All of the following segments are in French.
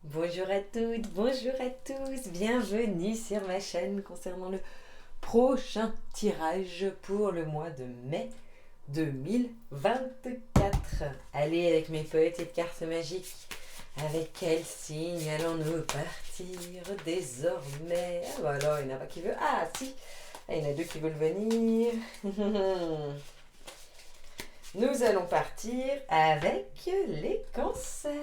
Bonjour à toutes, bonjour à tous, bienvenue sur ma chaîne concernant le prochain tirage pour le mois de mai 2024. Allez, avec mes petites cartes magiques, avec quel signe allons-nous partir désormais? Ah bah alors, il n'y en a pas qui veut. Ah si, il y en a deux qui veulent venir. Nous allons partir avec les cancers.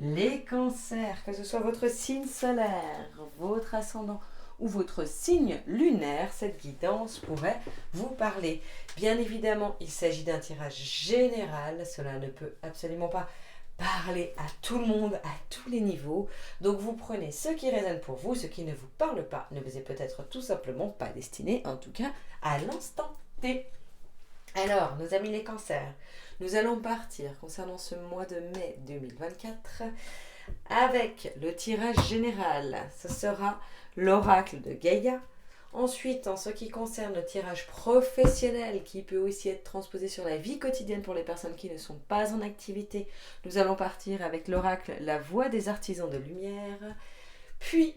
Les cancers, que ce soit votre signe solaire, votre ascendant ou votre signe lunaire, cette guidance pourrait vous parler. Bien évidemment, il s'agit d'un tirage général, cela ne peut absolument pas parler à tout le monde, à tous les niveaux. Donc vous prenez ce qui résonne pour vous, ce qui ne vous parle pas, ne vous est peut-être tout simplement pas destiné, en tout cas à l'instant T. Alors, nos amis les cancers, nous allons partir concernant ce mois de mai 2024 avec le tirage général. Ce sera l'oracle de Gaïa. Ensuite, en ce qui concerne le tirage professionnel qui peut aussi être transposé sur la vie quotidienne pour les personnes qui ne sont pas en activité, nous allons partir avec l'oracle La Voix des artisans de lumière. Puis,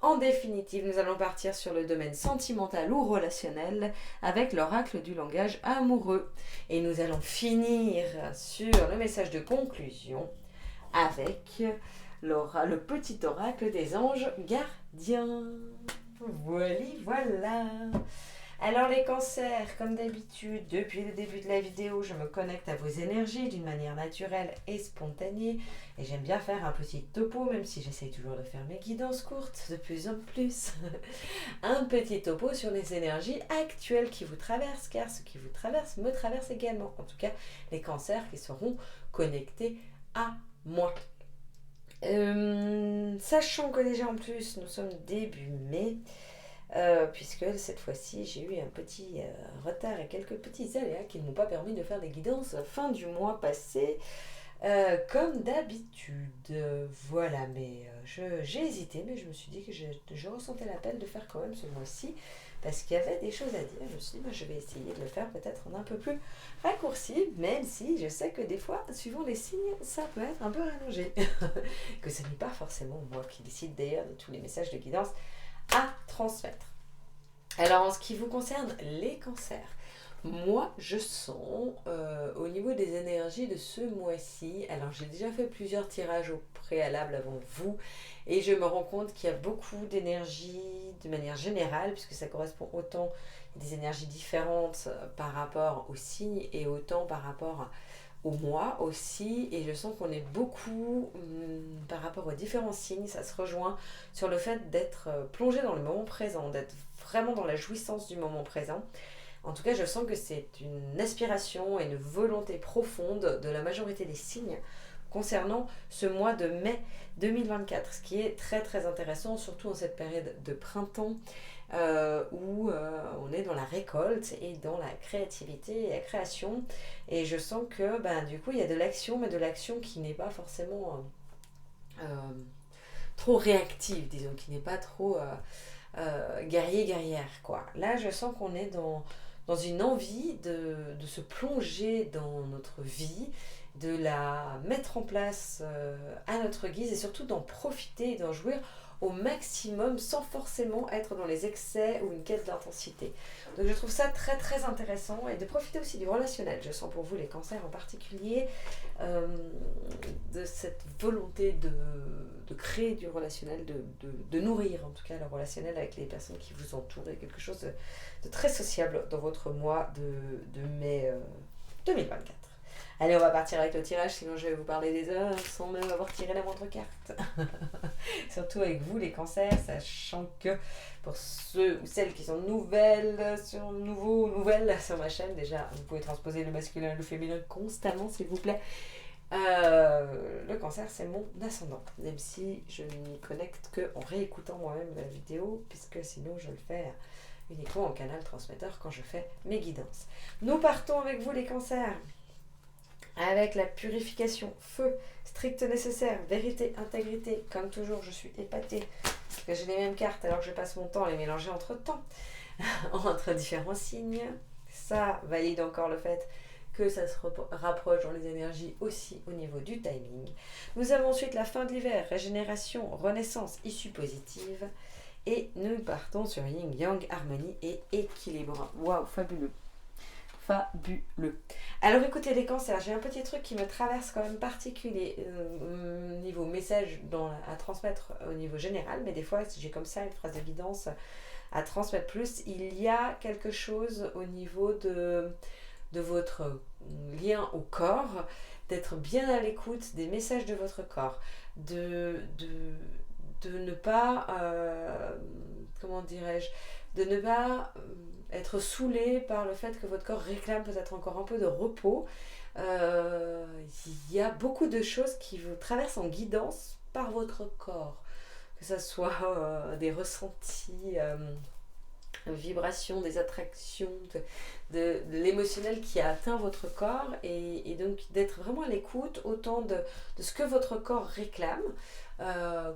en définitive, nous allons partir sur le domaine sentimental ou relationnel avec l'oracle du langage amoureux. Et nous allons finir sur le message de conclusion avec le petit oracle des anges gardiens. Voilà. Alors les cancers, comme d'habitude, depuis le début de la vidéo, je me connecte à vos énergies d'une manière naturelle et spontanée. Et j'aime bien faire un petit topo, même si j'essaye toujours de faire mes guidances courtes de plus en plus. Un petit topo sur les énergies actuelles qui vous traversent, car ce qui vous traverse me traverse également. En tout cas, les cancers qui seront connectés à moi. Sachant que déjà en plus, nous sommes début mai. Puisque cette fois-ci j'ai eu un petit retard et quelques petits aléas qui ne m'ont pas permis de faire des guidances fin du mois passé comme d'habitude. Voilà, mais j'ai hésité, mais je me suis dit que je ressentais l'appel de faire quand même ce mois-ci parce qu'il y avait des choses à dire. Je me suis dit, je vais essayer de le faire peut-être en un peu plus raccourci, même si je sais que des fois, suivant les signes, ça peut être un peu rallongé. Que ce n'est pas forcément moi qui décide d'ailleurs de tous les messages de guidance à transmettre. Alors en ce qui vous concerne, les cancers, moi je sens au niveau des énergies de ce mois-ci, alors j'ai déjà fait plusieurs tirages au préalable avant vous et je me rends compte qu'il y a beaucoup d'énergie de manière générale puisque ça correspond autant à des énergies différentes par rapport aux signes et autant par rapport au mois aussi, et je sens qu'on est beaucoup par rapport aux différents signes, ça se rejoint sur le fait d'être plongé dans le moment présent, d'être vraiment dans la jouissance du moment présent. En tout cas, je sens que c'est une aspiration et une volonté profonde de la majorité des signes concernant ce mois de mai 2024, ce qui est très très intéressant, surtout en cette période de printemps où on est dans la récolte et dans la créativité et la création. Et je sens que du coup il y a de l'action, mais de l'action qui n'est pas forcément trop réactive, disons, qui n'est pas trop guerrière quoi. Là je sens qu'on est dans une envie de se plonger dans notre vie, de la mettre en place à notre guise et surtout d'en profiter et d'en jouir au maximum sans forcément être dans les excès ou une quête d'intensité. Donc je trouve ça très très intéressant et de profiter aussi du relationnel. Je sens pour vous les cancers en particulier de cette volonté de créer du relationnel, de nourrir en tout cas le relationnel avec les personnes qui vous entourent et quelque chose de très sociable dans votre mois de mai 2024. Allez, on va partir avec le tirage, sinon je vais vous parler des heures sans même avoir tiré la moindre carte. Surtout avec vous, les cancers, sachant que pour ceux ou celles qui sont nouvelles sur ma chaîne, déjà, vous pouvez transposer le masculin et le féminin constamment, s'il vous plaît. Le cancer, c'est mon ascendant, même si je ne m'y connecte qu'en réécoutant moi-même la vidéo, puisque sinon je le fais uniquement en canal transmetteur quand je fais mes guidances. Nous partons avec vous, les cancers. Avec la purification, feu, strict nécessaire, vérité, intégrité. Comme toujours, je suis épatée parce que j'ai les mêmes cartes alors que je passe mon temps à les mélanger entre différents signes. Ça valide encore le fait que ça se rapproche dans les énergies aussi au niveau du timing. Nous avons ensuite la fin de l'hiver, régénération, renaissance, issue positive. Et nous partons sur Yin Yang, harmonie et équilibre. Waouh, fabuleux. Fabuleux. Alors écoutez les cancers, j'ai un petit truc qui me traverse quand même particulier niveau message à transmettre au niveau général, mais des fois j'ai comme ça une phrase de guidance à transmettre plus. Il y a quelque chose au niveau de votre lien au corps, d'être bien à l'écoute des messages de votre corps, de ne pas, comment dirais-je, de ne pas être saoulé par le fait que votre corps réclame peut-être encore un peu de repos. Il y a beaucoup de choses qui vous traversent en guidance par votre corps, que ce soit des ressentis, vibrations, des attractions, de l'émotionnel qui a atteint votre corps, et donc d'être vraiment à l'écoute autant de ce que votre corps réclame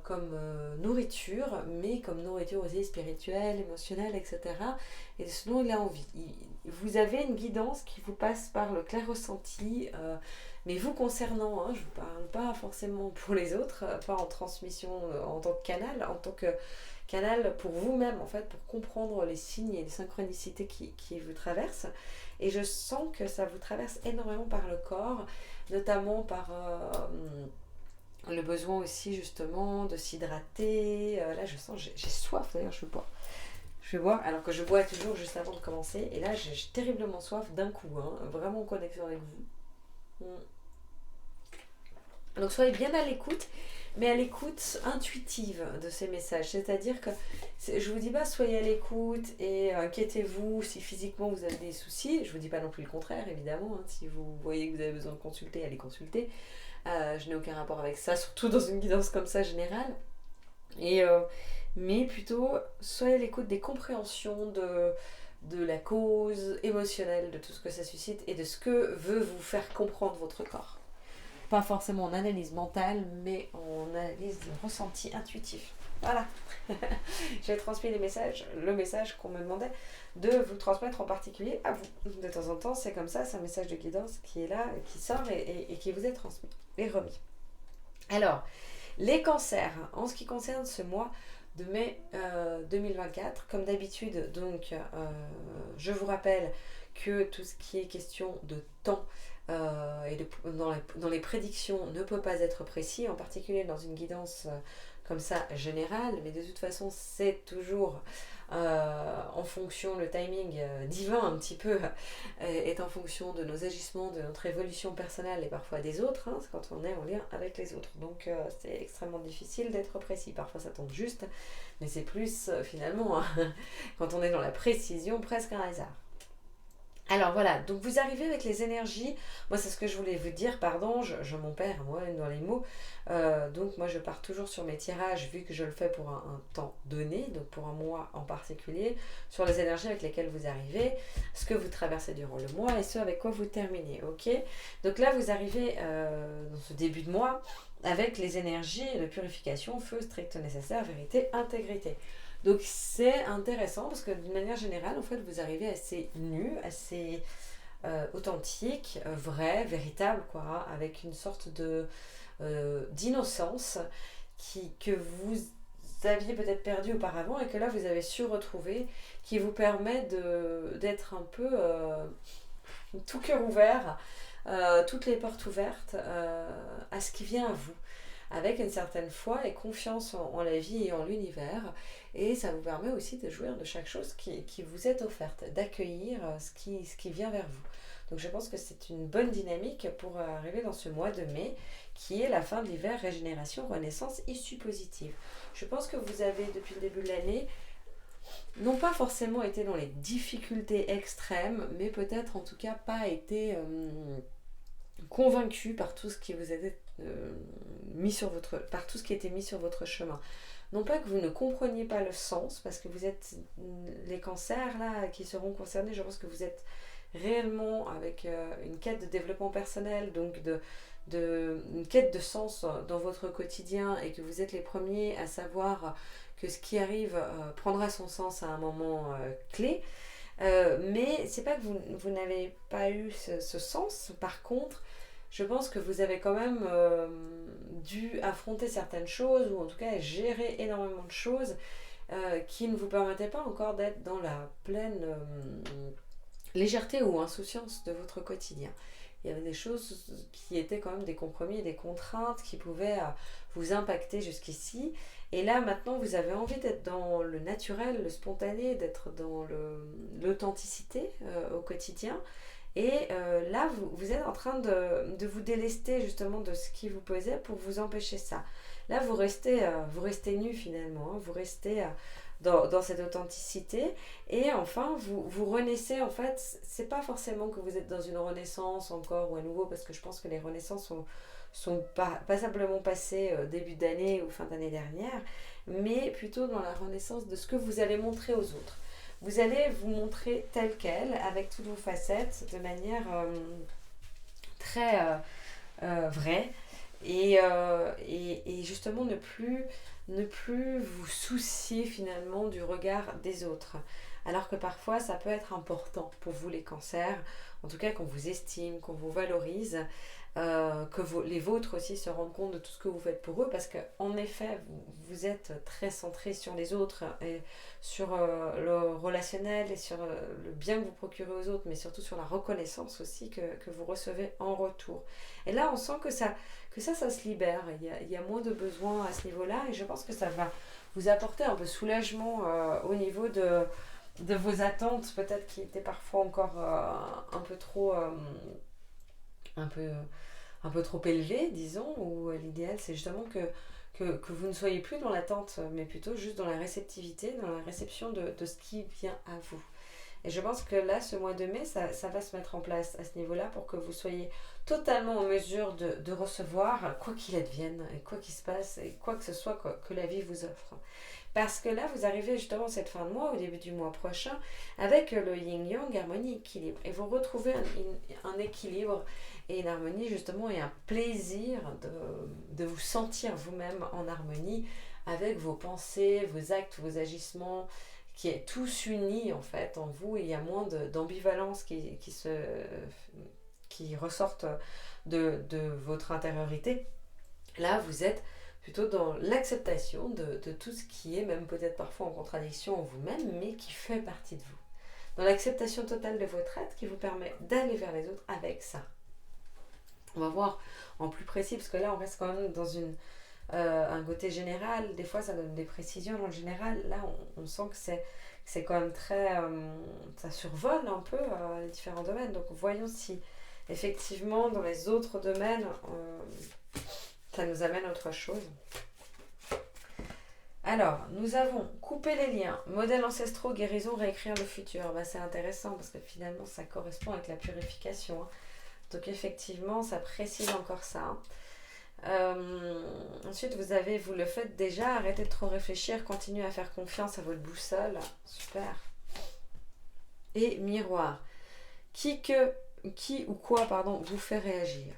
comme nourriture, mais comme nourriture aussi spirituelle, émotionnelle, etc. Et de ce dont il a envie. Vous avez une guidance qui vous passe par le clair ressenti, mais vous concernant, hein, je ne parle pas forcément pour les autres, pas en transmission en tant que canal, en tant que canal pour vous-même, en fait, pour comprendre les signes et les synchronicités qui vous traversent. Et je sens que ça vous traverse énormément par le corps, notamment par le besoin aussi justement de s'hydrater. Là je sens, j'ai soif d'ailleurs, je vais boire alors que je bois toujours juste avant de commencer, et là j'ai terriblement soif d'un coup, hein, vraiment en connexion avec vous. Donc soyez bien à l'écoute, mais à l'écoute intuitive de ces messages, c'est-à-dire que je vous dis pas soyez à l'écoute et inquiétez-vous si physiquement vous avez des soucis, je vous dis pas non plus le contraire évidemment, hein. Si vous voyez que vous avez besoin de consulter, allez consulter. Je n'ai aucun rapport avec ça, surtout dans une guidance comme ça générale. Mais plutôt, soyez à l'écoute des compréhensions de la cause émotionnelle, de tout ce que ça suscite et de ce que veut vous faire comprendre votre corps. Pas forcément en analyse mentale, mais en analyse ressenti intuitif. Voilà. J'ai transmis le message qu'on me demandait de vous transmettre en particulier à vous. De temps en temps, c'est comme ça, c'est un message de guidance qui est là, qui sort et qui vous est transmis et remis. Alors, les cancers, en ce qui concerne ce mois de mai 2024, comme d'habitude, donc, je vous rappelle que tout ce qui est question de temps dans les prédictions ne peut pas être précis, en particulier dans une guidance comme ça générale, mais de toute façon c'est toujours en fonction, le timing divin un petit peu est en fonction de nos agissements, de notre évolution personnelle et parfois des autres, hein, quand on est en lien avec les autres. Donc c'est extrêmement difficile d'être précis, parfois ça tombe juste, mais c'est plus finalement, hein, quand on est dans la précision, presque un hasard. Alors voilà, donc vous arrivez avec les énergies, moi c'est ce que je voulais vous dire, pardon, je m'en perds moi dans les mots, donc moi je pars toujours sur mes tirages vu que je le fais pour un temps donné, donc pour un mois en particulier, sur les énergies avec lesquelles vous arrivez, ce que vous traversez durant le mois et ce avec quoi vous terminez, ok? Donc là vous arrivez dans ce début de mois avec les énergies de purification, feu, strict nécessaire, vérité, intégrité. Donc c'est intéressant parce que d'une manière générale, en fait, vous arrivez assez nu, assez authentique, vrai, véritable, quoi, avec une sorte d'innocence que vous aviez peut-être perdu auparavant et que là vous avez su retrouver, qui vous permet d'être un peu tout cœur ouvert, toutes les portes ouvertes à ce qui vient à vous, avec une certaine foi et confiance en la vie et en l'univers. Et ça vous permet aussi de jouir de chaque chose qui vous est offerte, d'accueillir ce qui vient vers vous. Donc je pense que c'est une bonne dynamique pour arriver dans ce mois de mai, qui est la fin de l'hiver, régénération, renaissance, issue positive. Je pense que vous avez, depuis le début de l'année, non pas forcément été dans les difficultés extrêmes, mais peut-être en tout cas pas été convaincu par tout ce qui vous était par tout ce qui était mis sur votre chemin. Non pas que vous ne compreniez pas le sens, parce que vous êtes les cancers là qui seront concernés, je pense que vous êtes réellement avec une quête de développement personnel, donc une quête de sens dans votre quotidien, et que vous êtes les premiers à savoir que ce qui arrive prendra son sens à un moment clé. Mais c'est pas que vous n'avez pas eu ce sens. Par contre, je pense que vous avez quand même dû affronter certaines choses, ou en tout cas gérer énormément de choses qui ne vous permettaient pas encore d'être dans la pleine légèreté ou insouciance de votre quotidien. Il y avait des choses qui étaient quand même des compromis et des contraintes qui pouvaient vous impacter jusqu'ici. Et là, maintenant, vous avez envie d'être dans le naturel, le spontané, d'être dans l'authenticité au quotidien. Et là, vous êtes en train de vous délester justement de ce qui vous pesait pour vous empêcher ça. Là, vous restez nu finalement, hein, vous restez dans cette authenticité. Et enfin, vous renaissez. En fait, c'est pas forcément que vous êtes dans une renaissance encore ou à nouveau, parce que je pense que les renaissances sont passablement passées début d'année ou fin d'année dernière, mais plutôt dans la renaissance de ce que vous allez montrer aux autres. Vous allez vous montrer tel quel, avec toutes vos facettes, de manière très vraie, et justement ne plus vous soucier finalement du regard des autres. Alors que parfois ça peut être important pour vous les cancers, en tout cas qu'on vous estime, qu'on vous valorise, les vôtres aussi se rendent compte de tout ce que vous faites pour eux, parce qu'en effet vous êtes très centré sur les autres et sur le relationnel et sur le bien que vous procurez aux autres, mais surtout sur la reconnaissance aussi que vous recevez en retour. Et là on sent que ça se libère, il y a moins de besoins à ce niveau-là, et je pense que ça va vous apporter un peu de soulagement au niveau de vos attentes, peut-être qui étaient parfois encore un peu trop élevées, disons, où l'idéal c'est justement que vous ne soyez plus dans l'attente, mais plutôt juste dans la réceptivité, dans la réception de ce qui vient à vous. Et je pense que là, ce mois de mai, ça va se mettre en place à ce niveau-là pour que vous soyez totalement en mesure de recevoir quoi qu'il advienne, et quoi qu'il se passe, et quoi que ce soit que la vie vous offre. Parce que là, vous arrivez justement cette fin de mois, au début du mois prochain, avec le yin-yang, harmonie, équilibre. Et vous retrouvez un équilibre et une harmonie justement, et un plaisir de vous sentir vous-même en harmonie avec vos pensées, vos actes, vos agissements, qui est tous unis en fait en vous, et il y a moins d'ambivalence qui ressortent de votre intériorité. Là, vous êtes plutôt dans l'acceptation de tout ce qui est même peut-être parfois en contradiction en vous-même, mais qui fait partie de vous. Dans l'acceptation totale de votre être qui vous permet d'aller vers les autres avec ça. On va voir en plus précis, parce que là on reste quand même dans un côté général. Des fois ça donne des précisions dans le général. Là on sent que c'est quand même très... ça survole un peu les différents domaines. Donc voyons si effectivement dans les autres domaines ça nous amène à autre chose. Alors, nous avons coupé les liens, modèles ancestraux, guérison, réécrire le futur. C'est intéressant parce que finalement ça correspond avec la purification. Donc effectivement, ça précise encore ça. Ensuite, vous le faites déjà, arrêtez de trop réfléchir, continuez à faire confiance à votre boussole. Super. Et miroir. Qui ou quoi, vous fait réagir.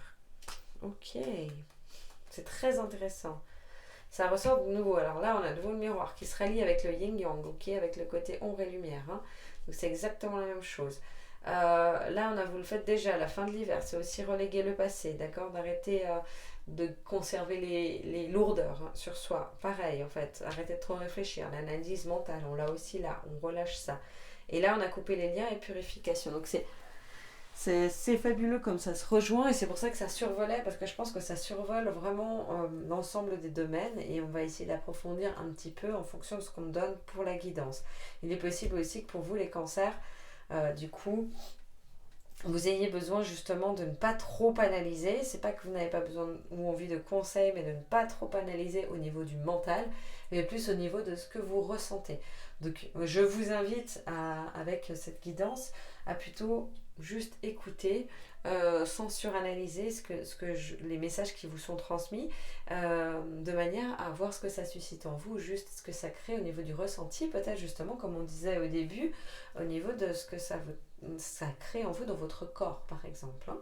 Ok. C'est très intéressant. Ça ressort de nouveau. Alors là, on a de nouveau le miroir qui se rallie avec le yin-yang, ok, avec le côté ombre et lumière. Hein. Donc c'est exactement la même chose. Là, vous le faites déjà à la fin de l'hiver. C'est aussi reléguer le passé, d'accord, d'arrêter de conserver les lourdeurs sur soi. Pareil, en fait, arrêtez de trop réfléchir. L'analyse mentale, on l'a aussi là, on relâche ça. Et là, on a coupé les liens et purification. Donc c'est fabuleux comme ça se rejoint, et c'est pour ça que ça survolait, parce que je pense que ça survole vraiment l'ensemble des domaines, et on va essayer d'approfondir un petit peu en fonction de ce qu'on me donne pour la guidance. Il est possible aussi que pour vous les cancers, du coup, vous ayez besoin justement de ne pas trop analyser. C'est pas que vous n'avez pas besoin ou envie de conseils, mais de ne pas trop analyser au niveau du mental, mais plus au niveau de ce que vous ressentez. Donc je vous invite avec cette guidance à plutôt juste écouter sans suranalyser les messages qui vous sont transmis, de manière à voir ce que ça suscite en vous, juste ce que ça crée au niveau du ressenti, peut-être justement comme on disait au début, au niveau de ce que ça crée en vous dans votre corps par exemple. Hein.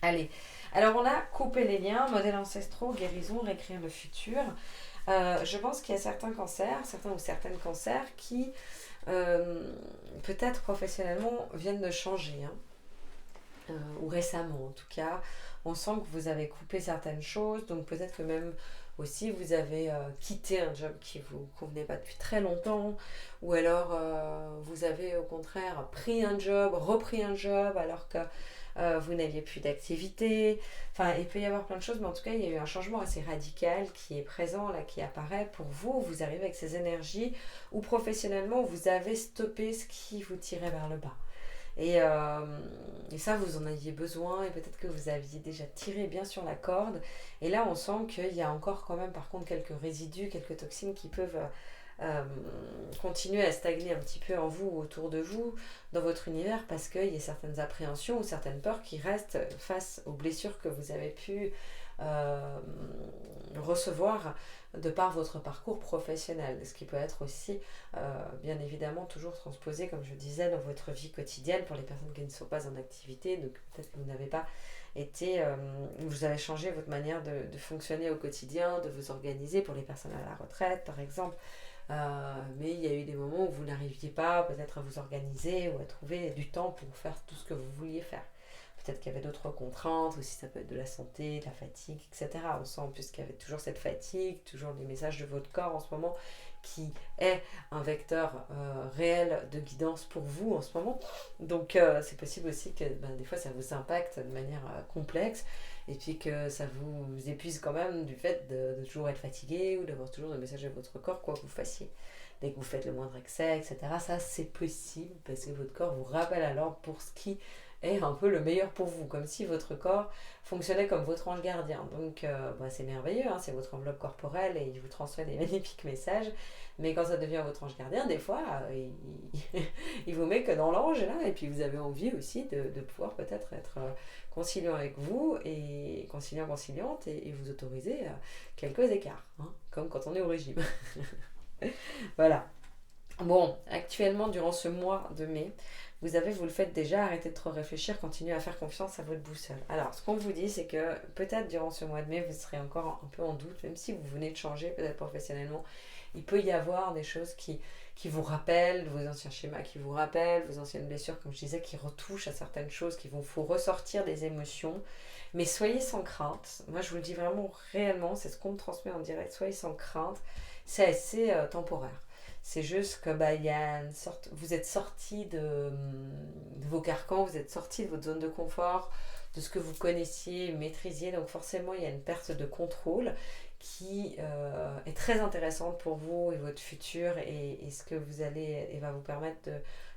Allez, alors on a coupé les liens, modèles ancestraux, guérison, réécrire le futur. Je pense qu'il y a certains cancers, certains ou certaines cancers qui, peut-être professionnellement, viennent de changer, hein. Ou récemment en tout cas. On sent que vous avez coupé certaines choses, donc peut-être que même aussi vous avez quitté un job qui vous convenait pas depuis très longtemps, ou alors vous avez au contraire pris un job, repris un job alors que vous n'aviez plus d'activité. Enfin, il peut y avoir plein de choses, mais en tout cas, il y a eu un changement assez radical qui est présent, là, qui apparaît pour vous. Vous arrivez avec ces énergies où professionnellement, vous avez stoppé ce qui vous tirait vers le bas. Et, euh, et ça, vous en aviez besoin et peut-être que vous aviez déjà tiré bien sur la corde. Et là, on sent qu'il y a encore quand même, par contre, quelques résidus, quelques toxines qui peuvent euh, continuer à stagner un petit peu en vous, autour de vous, dans votre univers, parce qu'il y a certaines appréhensions ou certaines peurs qui restent face aux blessures que vous avez pu euh, recevoir de par votre parcours professionnel, ce qui peut être aussi bien évidemment toujours transposé, comme je disais, dans votre vie quotidienne pour les personnes qui ne sont pas en activité. Donc peut-être que vous n'avez pas été, vous avez changé votre manière de fonctionner au quotidien, de vous organiser pour les personnes à la retraite par exemple. Mais il y a eu des moments où vous n'arriviez pas peut-être à vous organiser ou à trouver du temps pour faire tout ce que vous vouliez faire. Peut-être qu'il y avait d'autres contraintes, aussi ça peut être de la santé, de la fatigue, etc. On sent en plus qu'il y avait toujours cette fatigue, toujours les messages de votre corps en ce moment qui est un vecteur réel de guidance pour vous en ce moment. Donc c'est possible aussi que des fois ça vous impacte de manière complexe et puis que ça vous épuise quand même du fait de toujours être fatigué ou d'avoir toujours des messages de votre corps, quoi que vous fassiez. Dès que vous faites le moindre excès, etc. Ça c'est possible parce que votre corps vous rappelle alors pour ce qui est un peu le meilleur pour vous, comme si votre corps fonctionnait comme votre ange gardien. Donc c'est merveilleux, hein, c'est votre enveloppe corporelle et il vous transmet des magnifiques messages. Mais quand ça devient votre ange gardien, des fois, il vous met que dans l'ange là, et puis vous avez envie aussi de pouvoir peut-être être conciliant avec vous et conciliante et vous autoriser quelques écarts, hein, comme quand on est au régime. Voilà. Bon, actuellement, durant ce mois de mai, vous le faites déjà, arrêtez de trop réfléchir, continuez à faire confiance à votre boussole. Alors, ce qu'on vous dit, c'est que peut-être durant ce mois de mai, vous serez encore un peu en doute, même si vous venez de changer, peut-être professionnellement. Il peut y avoir des choses qui vous rappellent, vos anciens schémas qui vous rappellent, vos anciennes blessures, comme je disais, qui retouchent à certaines choses, qui vont vous ressortir des émotions. Mais soyez sans crainte. Moi, je vous le dis vraiment réellement, c'est ce qu'on me transmet en direct. Soyez sans crainte. C'est assez temporaire. C'est juste que il y a une sorte, vous êtes sorti de vos carcans, vous êtes sorti de votre zone de confort, de ce que vous connaissiez, maîtrisiez. Donc forcément, il y a une perte de contrôle qui est très intéressante pour vous et votre futur et ce que vous allez et va vous permettre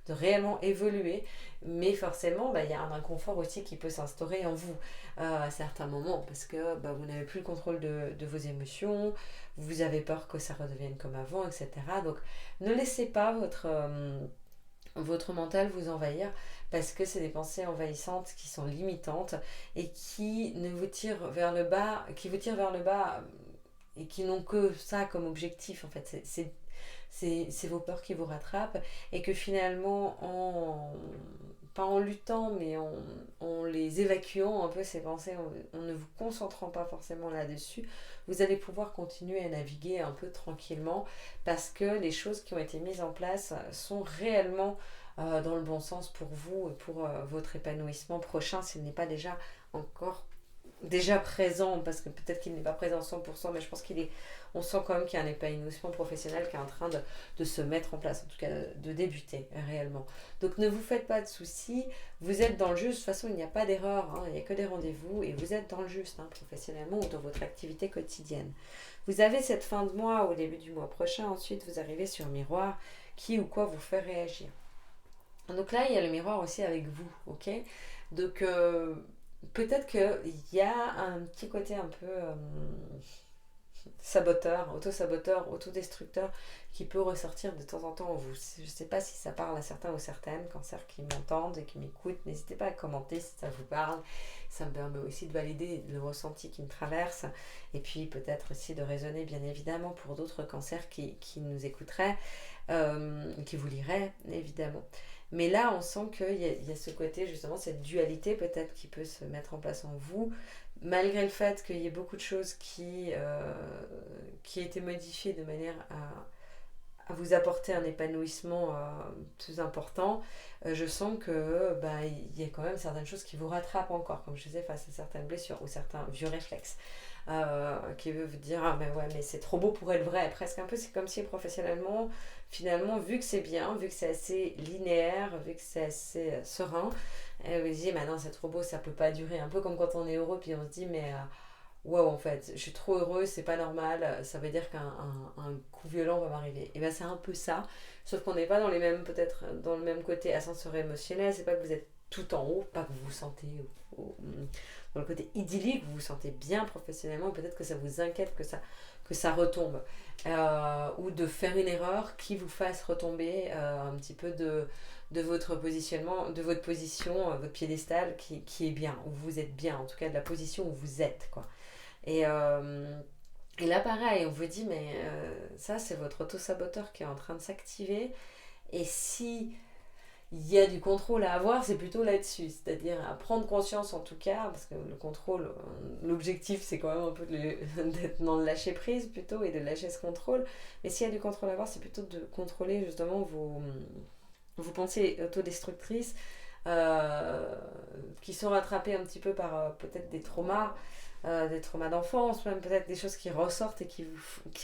de réellement évoluer. Mais forcément, il y a un inconfort aussi qui peut s'instaurer en vous à certains moments parce que vous n'avez plus le contrôle de vos émotions, vous avez peur que ça redevienne comme avant, etc. Donc ne laissez pas votre mental vous envahir parce que c'est des pensées envahissantes qui sont limitantes et qui ne vous tirent vers le bas, qui vous tirent vers le bas et qui n'ont que ça comme objectif en fait. C'est vos peurs qui vous rattrapent et que finalement pas en luttant mais en les évacuant un peu ces pensées, en ne vous concentrant pas forcément là-dessus, vous allez pouvoir continuer à naviguer un peu tranquillement parce que les choses qui ont été mises en place sont réellement dans le bon sens pour vous et pour votre épanouissement prochain s'il n'est pas déjà encore déjà présent, parce que peut-être qu'il n'est pas présent à 100%, mais je pense on sent quand même qu'il y a un épanouissement professionnel qui est en train de se mettre en place, en tout cas de débuter réellement. Donc ne vous faites pas de soucis, vous êtes dans le juste, de toute façon il n'y a pas d'erreur, hein, il n'y a que des rendez-vous et vous êtes dans le juste, hein, professionnellement ou dans votre activité quotidienne. Vous avez cette fin de mois au début du mois prochain, ensuite vous arrivez sur miroir, qui ou quoi vous fait réagir. Donc là il y a le miroir aussi avec vous, ok. Donc peut-être qu'il y a un petit côté un peu saboteur, autodestructeur qui peut ressortir de temps en temps en vous. Je ne sais pas si ça parle à certains ou certaines cancers qui m'entendent et qui m'écoutent. N'hésitez pas à commenter si ça vous parle. Ça me permet aussi de valider le ressenti qui me traverse et puis peut-être aussi de raisonner bien évidemment pour d'autres cancers qui nous écouteraient, qui vous liraient évidemment. Mais là, on sent qu'il y a ce côté, justement, cette dualité peut-être qui peut se mettre en place en vous, malgré le fait qu'il y ait beaucoup de choses qui a été modifié de manière à vous apporter un épanouissement plus important, je sens que il y a quand même certaines choses qui vous rattrapent encore, comme je disais, face à certaines blessures ou certains vieux réflexes. Qui veut vous dire ah mais ouais mais c'est trop beau pour être vrai, presque un peu c'est comme si professionnellement finalement vu que c'est bien, vu que c'est assez linéaire, vu que c'est assez serein, vous disiez mais non c'est trop beau, ça peut pas durer, un peu comme quand on est heureux puis on se dit mais wow en fait je suis trop heureux, c'est pas normal, ça veut dire qu'un coup violent va m'arriver, et ben c'est un peu ça, sauf qu'on n'est pas dans les mêmes, peut-être dans le même côté ascenseur émotionnel, c'est pas que vous êtes tout en haut, pas que vous vous sentez dans le côté idyllique, vous vous sentez bien professionnellement, peut-être que ça vous inquiète que ça retombe. Ou de faire une erreur qui vous fasse retomber un petit peu de votre positionnement, de votre position, votre piédestal qui est bien, où vous êtes bien, en tout cas de la position où vous êtes, quoi. Et, et là, pareil, on vous dit, mais ça, c'est votre auto-saboteur qui est en train de s'activer. Et si il y a du contrôle à avoir, c'est plutôt là-dessus, c'est-à-dire à prendre conscience en tout cas, parce que le contrôle, l'objectif c'est quand même un peu d'être dans le lâcher prise plutôt et de lâcher ce contrôle, mais s'il y a du contrôle à avoir, c'est plutôt de contrôler justement vos pensées autodestructrices qui sont rattrapées un petit peu par peut-être des traumas d'enfance, même peut-être des choses qui ressortent et qui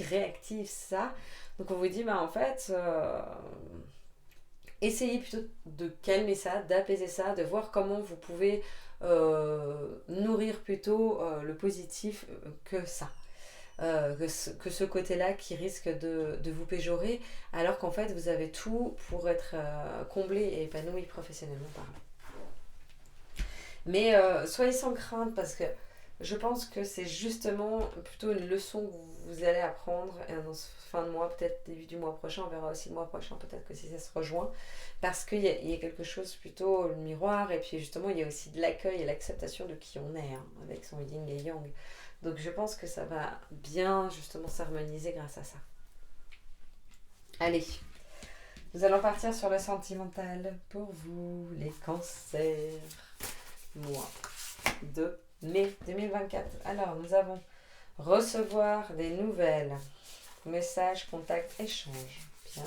réactivent ça. Donc on vous dit, en fait... essayez plutôt de calmer ça, d'apaiser ça, de voir comment vous pouvez nourrir plutôt le positif que ça. Que ce côté-là qui risque de vous péjorer, alors qu'en fait vous avez tout pour être comblé et épanoui professionnellement parlant. Mais soyez sans crainte parce que je pense que c'est justement plutôt une leçon que vous allez apprendre dans ce fin de mois, peut-être début du mois prochain, on verra aussi le mois prochain, peut-être que si ça se rejoint, parce qu'il y a quelque chose plutôt le miroir, et puis justement il y a aussi de l'accueil et l'acceptation de qui on est, avec son yin et yang. Donc je pense que ça va bien justement s'harmoniser grâce à ça. Allez, nous allons partir sur le sentimental pour vous, les cancers. Mois de mai 2024. Alors, nous avons recevoir des nouvelles. Message, contact, échange. Bien.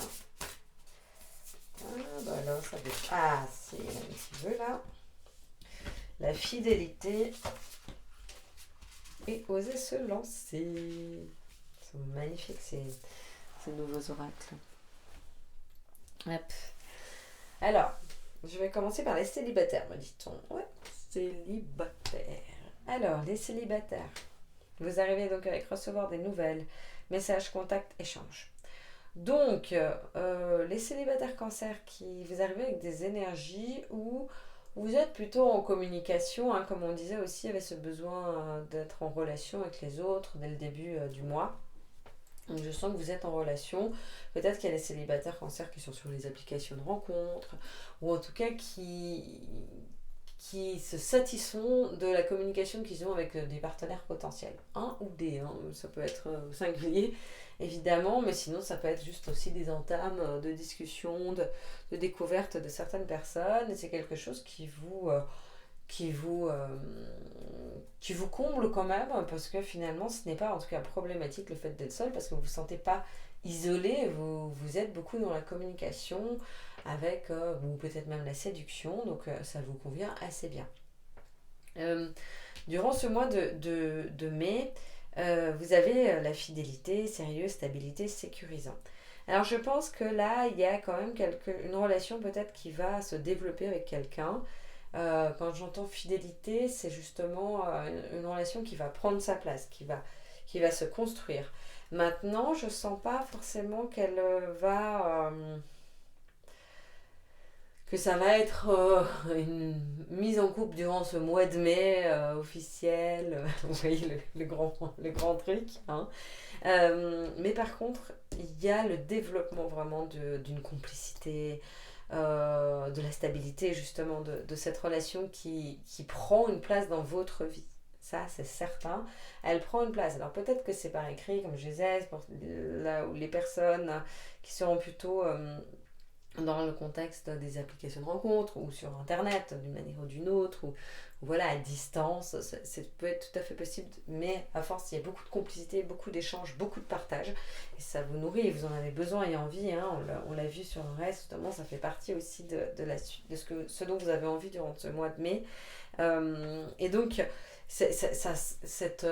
Là, ça veut... c'est un petit peu là. La fidélité. Et oser se lancer. C'est magnifique ces nouveaux oracles. Hop. Alors, je vais commencer par les célibataires, me dit-on. Ouais, célibataires. Alors, les célibataires. Vous arrivez donc avec recevoir des nouvelles, messages, contacts, échanges. Donc, les célibataires cancer qui vous arrivez avec des énergies où vous êtes plutôt en communication, comme on disait aussi, avec ce besoin d'être en relation avec les autres dès le début du mois. Donc je sens que vous êtes en relation, peut-être qu'il y a des célibataires cancer qui sont sur les applications de rencontres, ou en tout cas qui se satisfont de la communication qu'ils ont avec des partenaires potentiels. Un ou des, ça peut être singulier évidemment, mais sinon ça peut être juste aussi des entames de discussion, de découverte de certaines personnes, et c'est quelque chose qui vous comble quand même, parce que finalement ce n'est pas en tout cas problématique le fait d'être seul, parce que vous ne vous sentez pas isolé, vous êtes beaucoup dans la communication avec, ou peut-être même la séduction, donc ça vous convient assez bien. Durant ce mois de mai, vous avez la fidélité, sérieux, stabilité, sécurisant. Alors je pense que là, il y a quand même une relation peut-être qui va se développer avec quelqu'un. Quand j'entends fidélité, c'est justement une relation qui va prendre sa place, qui va se construire. Maintenant, je sens pas forcément qu'elle va... que ça va être une mise en couple durant ce mois de mai officiel, vous voyez le grand truc. Mais par contre, il y a le développement vraiment d'une complicité, de la stabilité justement de cette relation qui prend une place dans votre vie. Ça, c'est certain. Elle prend une place. Alors peut-être que c'est par écrit, comme je disais, pour là où les personnes qui seront plutôt dans le contexte des applications de rencontres ou sur internet d'une manière ou d'une autre ou voilà à distance, ça peut être tout à fait possible, mais à force il y a beaucoup de complicité, beaucoup d'échanges, beaucoup de partage et ça vous nourrit et vous en avez besoin et envie, hein, on l'a vu sur le reste, notamment ça fait partie aussi de la suite de ce dont vous avez envie durant ce mois de mai. Et donc cette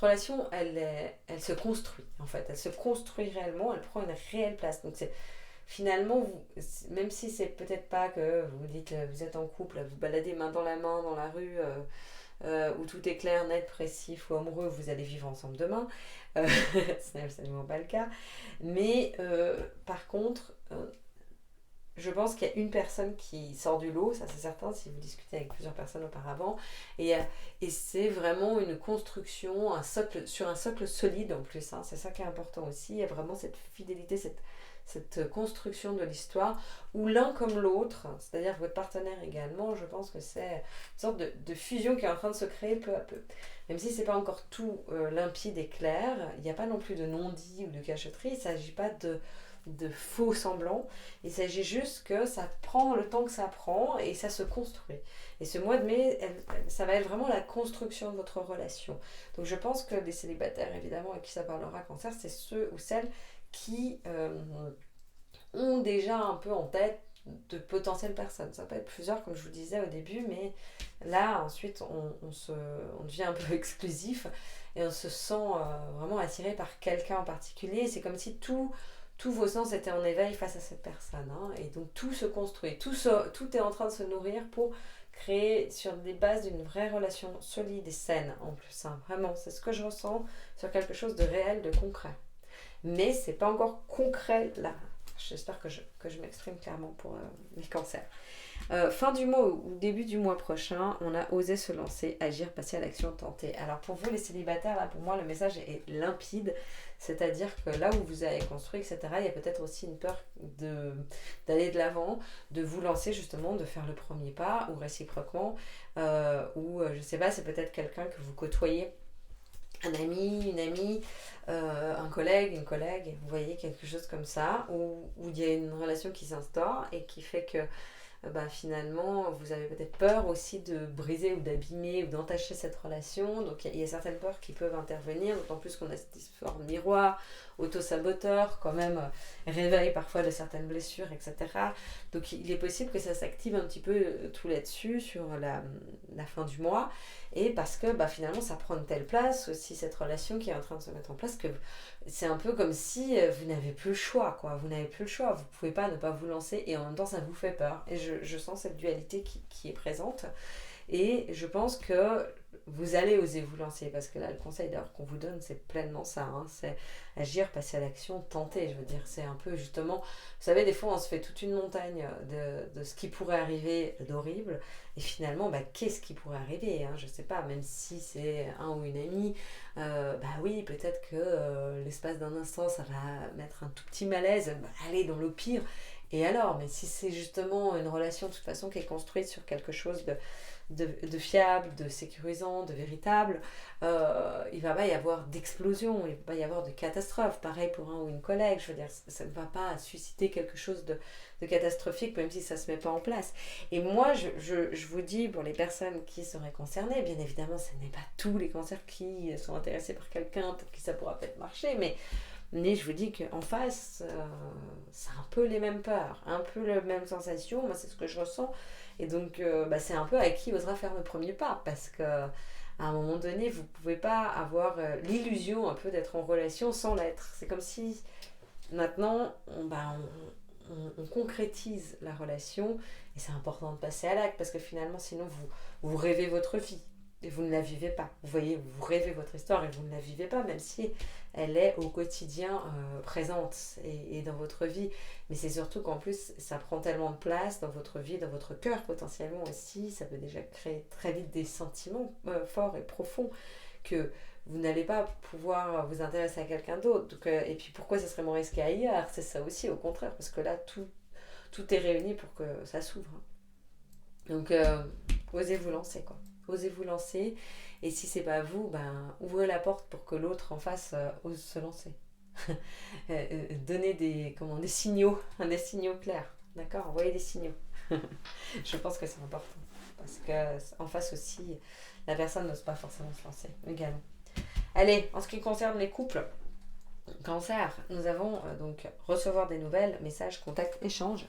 relation elle se construit en fait, elle se construit réellement, elle prend une réelle place, donc c'est finalement, même si c'est peut-être pas que vous dites vous êtes en couple, vous baladez main dans la main dans la rue où tout est clair, net, précis, fou amoureux, vous allez vivre ensemble demain. Ce n'est absolument pas le cas. Mais par contre, je pense qu'il y a une personne qui sort du lot, ça c'est certain, si vous discutez avec plusieurs personnes auparavant. Et, et c'est vraiment une construction sur un socle solide en plus. Hein, c'est ça qui est important aussi. Il y a vraiment cette fidélité, cette construction de l'histoire où l'un comme l'autre, c'est-à-dire votre partenaire également, je pense que c'est une sorte de fusion qui est en train de se créer peu à peu. Même si c'est pas encore tout limpide et clair, il n'y a pas non plus de non-dit ou de cachotterie, il ne s'agit pas de faux semblants, il s'agit juste que ça prend le temps que ça prend et ça se construit. Et ce mois de mai, ça va être vraiment la construction de votre relation. Donc je pense que les célibataires, évidemment, à qui ça parlera cancer, c'est ceux ou celles qui ont déjà un peu en tête de potentielles personnes. Ça peut être plusieurs, comme je vous disais au début, mais là, ensuite, on devient un peu exclusif et on se sent vraiment attiré par quelqu'un en particulier. C'est comme si tous vos sens étaient en éveil face à cette personne. Hein, et donc, tout se construit. Tout est en train de se nourrir pour créer sur des bases d'une vraie relation solide et saine en plus. Hein. Vraiment, c'est ce que je ressens sur quelque chose de réel, de concret. Mais c'est pas encore concret là. J'espère que je m'exprime clairement pour mes cancers. Fin du mois ou début du mois prochain, on a osé se lancer, agir, passer à l'action, tenter. Alors pour vous les célibataires, là pour moi le message est limpide, c'est-à-dire que là où vous avez construit, etc., il y a peut-être aussi une peur d'aller de l'avant, de vous lancer justement, de faire le premier pas, ou réciproquement, ou je sais pas, c'est peut-être quelqu'un que vous côtoyez, un ami, une amie, un collègue, une collègue, vous voyez quelque chose comme ça, où il y a une relation qui s'instaure et qui fait que finalement vous avez peut-être peur aussi de briser ou d'abîmer ou d'entacher cette relation, donc il y a certaines peurs qui peuvent intervenir, d'autant plus qu'on a cette histoire de miroir, auto-saboteur, quand même réveil parfois de certaines blessures, etc. Donc il est possible que ça s'active un petit peu tout là-dessus sur la fin du mois, et parce que finalement ça prend une telle place aussi cette relation qui est en train de se mettre en place que c'est un peu comme si vous n'avez plus le choix, quoi. Vous n'avez plus le choix, vous pouvez pas ne pas vous lancer et en même temps ça vous fait peur. Et je sens cette dualité qui est présente. Et je pense que vous allez oser vous lancer parce que là le conseil d'ailleurs qu'on vous donne c'est pleinement ça, hein, c'est agir, passer à l'action, tenter, je veux dire c'est un peu justement, vous savez des fois on se fait toute une montagne de ce qui pourrait arriver d'horrible et finalement qu'est-ce qui pourrait arriver, hein, je sais pas, même si c'est un ou une amie, oui peut-être que l'espace d'un instant ça va mettre un tout petit malaise, allez dans le pire, et alors, mais si c'est justement une relation de toute façon qui est construite sur quelque chose de fiable, de sécurisant, de véritable, il va pas y avoir d'explosion, il va pas y avoir de catastrophe. Pareil pour un ou une collègue, je veux dire, ça ne va pas susciter quelque chose de catastrophique, même si ça ne se met pas en place. Et moi, je vous dis, pour les personnes qui seraient concernées, bien évidemment, ce n'est pas tous les cancers qui sont intéressés par quelqu'un, peut-être que ça pourra peut-être marcher, mais je vous dis qu'en face, c'est un peu les mêmes peurs, un peu les mêmes sensations, moi c'est ce que je ressens. Et donc c'est un peu à qui osera faire le premier pas, parce que à un moment donné, vous ne pouvez pas avoir l'illusion un peu d'être en relation sans l'être. C'est comme si maintenant, on concrétise la relation, et c'est important de passer à l'acte, parce que finalement, sinon, vous rêvez votre vie. Et vous ne la vivez pas. Vous voyez, vous rêvez votre histoire et vous ne la vivez pas, même si elle est au quotidien présente et dans votre vie. Mais c'est surtout qu'en plus, ça prend tellement de place dans votre vie, dans votre cœur potentiellement aussi. Ça peut déjà créer très vite des sentiments forts et profonds que vous n'allez pas pouvoir vous intéresser à quelqu'un d'autre. Donc, et puis pourquoi ça serait moins risqué ailleurs? C'est ça aussi, au contraire, parce que là, tout est réuni pour que ça s'ouvre. Donc, osez vous lancer, quoi. Osez vous lancer, et si c'est pas vous, ouvrez la porte pour que l'autre en face ose se lancer. donner des signaux, des signaux clairs. D'accord, envoyer des signaux. Je pense que c'est important. Parce qu'en face aussi, la personne n'ose pas forcément se lancer également. Allez, en ce qui concerne les couples, Cancer, nous avons donc recevoir des nouvelles, messages, contacts, échanges.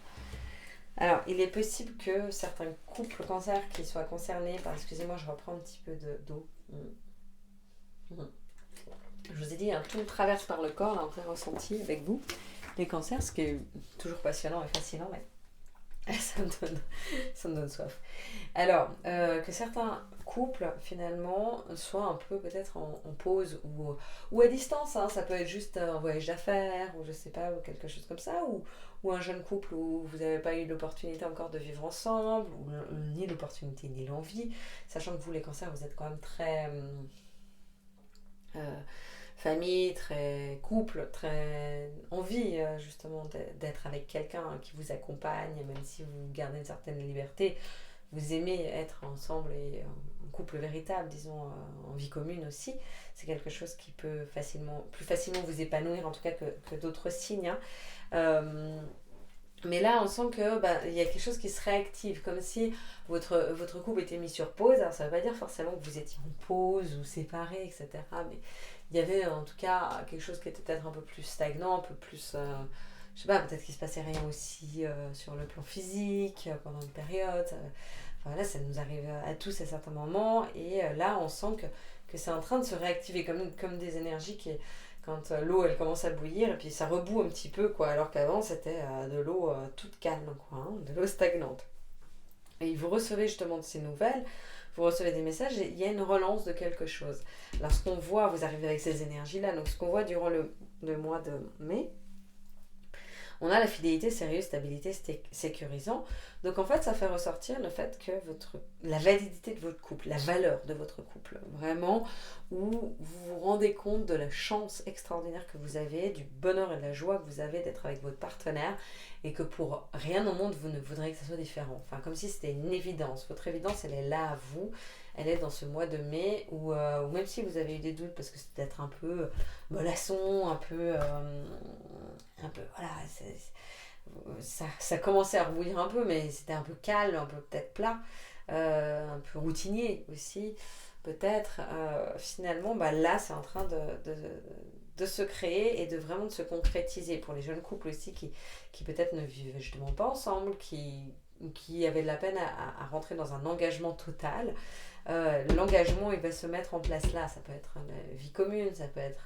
Alors, il est possible que certains couples Cancer qui soient concernés par... Excusez-moi, je reprends un petit peu d'eau. Je vous ai dit, tout me traverse par le corps, là, en plein ressenti avec vous, les cancers, ce qui est toujours passionnant et fascinant, mais ça me donne soif. Alors, que certains couples, finalement, soient un peu peut-être en pause ou à distance, hein. Ça peut être juste un voyage d'affaires, ou je sais pas, ou quelque chose comme ça, ou un jeune couple où vous n'avez pas eu l'opportunité encore de vivre ensemble, ou ni l'opportunité ni l'envie, sachant que vous, les cancers, vous êtes quand même très... famille, très couple, très envie justement d'être avec quelqu'un qui vous accompagne, même si vous gardez une certaine liberté, vous aimez être ensemble et un couple véritable, disons, en vie commune aussi. C'est quelque chose qui peut plus facilement vous épanouir en tout cas que d'autres signes. Mais là, on sent que y a quelque chose qui se réactive, comme si votre couple était mis sur pause. Alors, ça ne veut pas dire forcément que vous étiez en pause ou séparés, etc. Mais il y avait en tout cas quelque chose qui était peut-être un peu plus stagnant, un peu plus... je sais pas, peut-être qu'il se passait rien aussi sur le plan physique pendant une période. Enfin, là, ça nous arrive à tous à certains moments. Et là, on sent que c'est en train de se réactiver comme des énergies qui... Quand l'eau elle commence à bouillir et puis ça rebout un petit peu quoi, alors qu'avant c'était de l'eau toute calme quoi, hein, de l'eau stagnante. Et vous recevez justement de ces nouvelles, vous recevez des messages et il y a une relance de quelque chose. Alors ce qu'on voit, vous arrivez avec ces énergies là, donc ce qu'on voit durant le mois de mai, on a la fidélité, sérieux, stabilité, sécurisant. Donc en fait, ça fait ressortir le fait que la validité de votre couple, la valeur de votre couple, vraiment, où vous vous rendez compte de la chance extraordinaire que vous avez, du bonheur et de la joie que vous avez d'être avec votre partenaire, et que pour rien au monde, vous ne voudriez que ça soit différent. Enfin, comme si c'était une évidence. Votre évidence, elle est là à vous. Elle est dans ce mois de mai où même si vous avez eu des doutes parce que c'est peut-être un peu mollasson, un peu voilà, ça commençait à rebouillir un peu, mais c'était un peu calme, un peu peut-être plat, un peu routinier aussi, peut-être. Finalement, là, c'est en train de se créer et de vraiment de se concrétiser pour les jeunes couples aussi qui peut-être ne vivent justement pas ensemble, qui avaient de la peine à rentrer dans un engagement total. L'engagement, il va se mettre en place là. Ça peut être une vie commune, ça peut être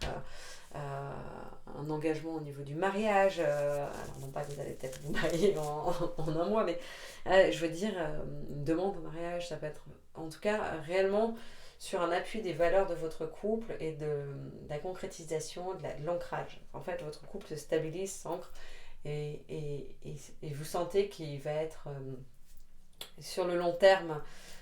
un engagement au niveau du mariage. Alors non pas que vous allez peut-être vous marier en un mois, mais je veux dire, une demande au mariage, ça peut être en tout cas réellement sur un appui des valeurs de votre couple et de la concrétisation, de l'ancrage. En fait, votre couple se stabilise, s'ancre et vous sentez qu'il va être sur le long terme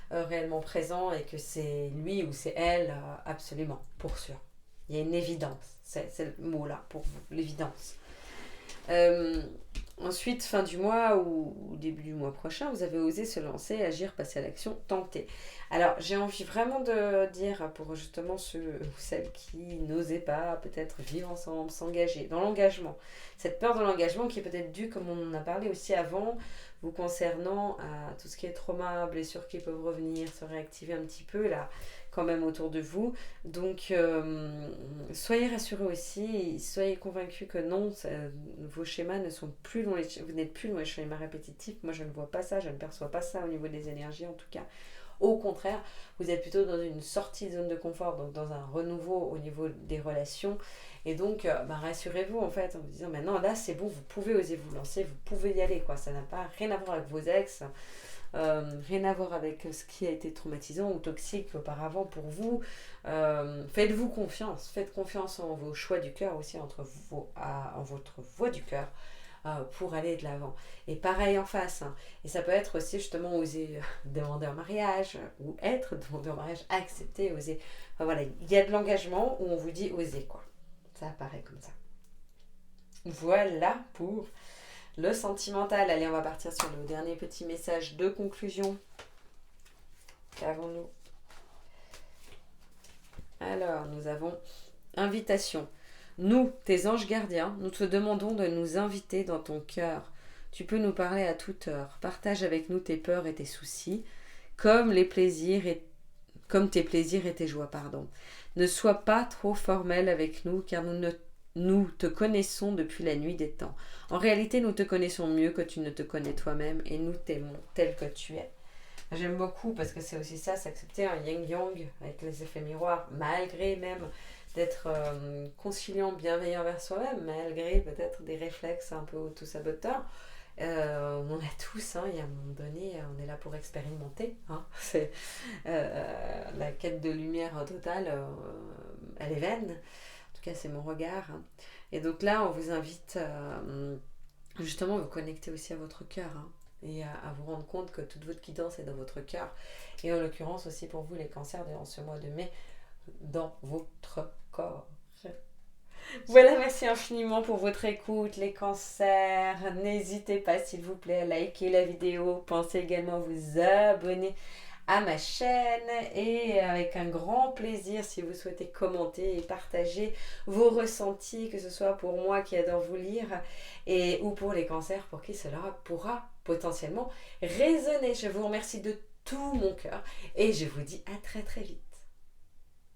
réellement présent et que c'est lui ou c'est elle absolument, pour sûr. Il y a une évidence, c'est le mot là pour vous, l'évidence. Ensuite, fin du mois ou début du mois prochain, vous avez osé se lancer, agir, passer à l'action, tenter. Alors, j'ai envie vraiment de dire pour justement ceux ou celles qui n'osaient pas peut-être vivre ensemble, s'engager dans l'engagement. Cette peur de l'engagement qui est peut-être due, comme on en a parlé aussi avant, vous concernant à tout ce qui est trauma, blessures qui peuvent revenir, se réactiver un petit peu là, quand même autour de vous. Donc, soyez rassurés aussi, soyez convaincus que non, vos schémas ne sont plus dans vous n'êtes plus dans les schémas répétitifs. Moi, je ne vois pas ça, je ne perçois pas ça au niveau des énergies en tout cas. Au contraire, vous êtes plutôt dans une sortie de zone de confort, donc dans un renouveau au niveau des relations. Et donc, rassurez-vous en fait en vous disant maintenant là c'est bon, vous pouvez oser vous lancer, vous pouvez y aller quoi. Ça n'a pas rien à voir avec vos ex, rien à voir avec ce qui a été traumatisant ou toxique auparavant pour vous. Faites-vous confiance, faites confiance en vos choix du cœur aussi, en votre voix du cœur. Pour aller de l'avant. Et pareil en face. Hein. Et ça peut être aussi justement oser demander un mariage ou être demandé en mariage, accepter, oser. Enfin, voilà, il y a de l'engagement où on vous dit oser quoi. Ça apparaît comme ça. Voilà pour le sentimental. Allez, on va partir sur le dernier petit message de conclusion. Qu'avons-nous ? Alors, nous avons invitation. Nous, tes anges gardiens, nous te demandons de nous inviter dans ton cœur. Tu peux nous parler à toute heure. Partage avec nous tes peurs et tes soucis, comme comme tes plaisirs et tes joies, pardon. Ne sois pas trop formel avec nous, car nous te connaissons depuis la nuit des temps. En réalité, nous te connaissons mieux que tu ne te connais toi-même, et nous t'aimons tel que tu es. J'aime beaucoup parce que c'est aussi ça, s'accepter un yin-yang avec les effets miroirs, malgré même d'être conciliant, bienveillant vers soi-même, malgré peut-être des réflexes un peu auto-saboteurs. On en a tous, hein, et à un moment donné, on est là pour expérimenter. Hein. C'est, la quête de lumière totale, elle est vaine. En tout cas, c'est mon regard. Hein. Et donc là, on vous invite justement à vous connecter aussi à votre cœur. Hein, et à vous rendre compte que toute votre guidance est dans votre cœur. Et en l'occurrence aussi pour vous, les cancers, durant ce mois de mai, dans votre corps. Voilà, merci infiniment pour votre écoute, les cancers. N'hésitez pas, s'il vous plaît, à liker la vidéo. Pensez également à vous abonner à ma chaîne et avec un grand plaisir si vous souhaitez commenter et partager vos ressentis, que ce soit pour moi qui adore vous lire ou pour les cancers pour qui cela pourra potentiellement résonner. Je vous remercie de tout mon cœur et je vous dis à très très vite.